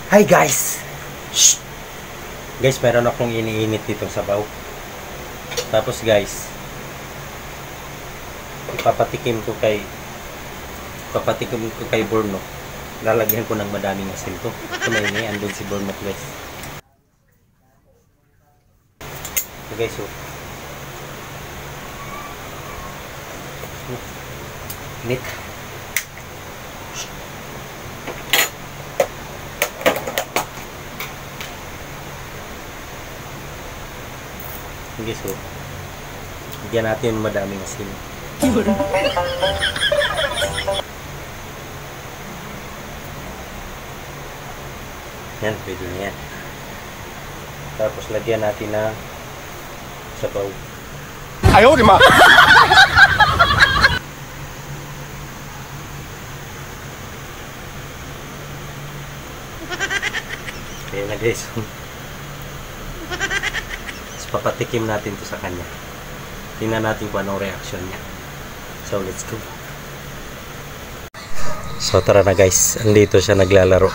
Hi guys! Shh! Guys, meron akong iniinit ditong sabaw. Tapos guys, papatikim ko kay Borno. Lalagyan ko ng madaming asin to. Ito na yun, andun si Borno guys. So guys, init. Okay, so bigyan natin madaming asin. Yan, pwede na yan. Tapos lagyan natin na sabaw. Ayaw, di ma! Kaya na guys. Papatikim natin to sa kanya. Tingnan natin kung anong reaction niya. So let's go. So tara na guys. Andito siya naglalaro.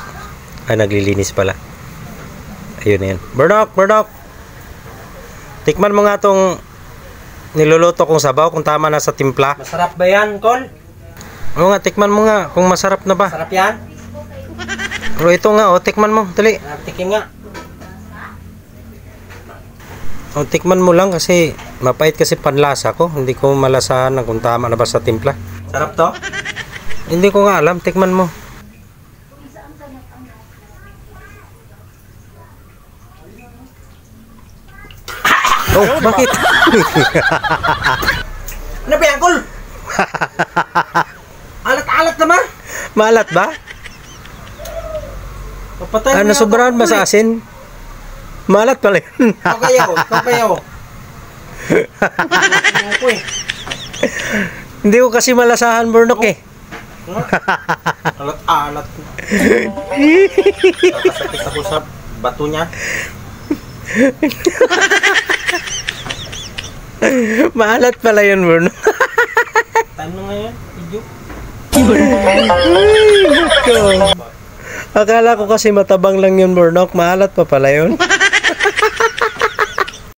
Ay, naglilinis pala. Ayun na yan. Burnok! Tikman mo nga tong niluluto kong sabaw kung tama na sa timpla. Masarap ba yan, Col? Oo nga, tikman mo nga kung masarap na ba. Masarap yan? Pero ito nga, tikman mo. Dali. Tikim nga. O, tikman mo lang kasi mapait kasi panlasa ko. Hindi ko malasahan kung tama na ba sa timpla. Sarap to? Hindi ko nga alam. Tikman mo. Oh, bakit? Ano ba yan, Col? Alat-alat naman. Maalat ba? Ano, sobrahan ba sa asin? Malat pala yun. Pagkayaw. Hindi ko kasi malasahan, Burnok eh. Alat-alat. Kakasakit ako sa bato niya. Maalat pala yun, Burnok. Ano nga yan? Akala ko kasi matabang lang yun, Burnok. Maalat pa pala yun.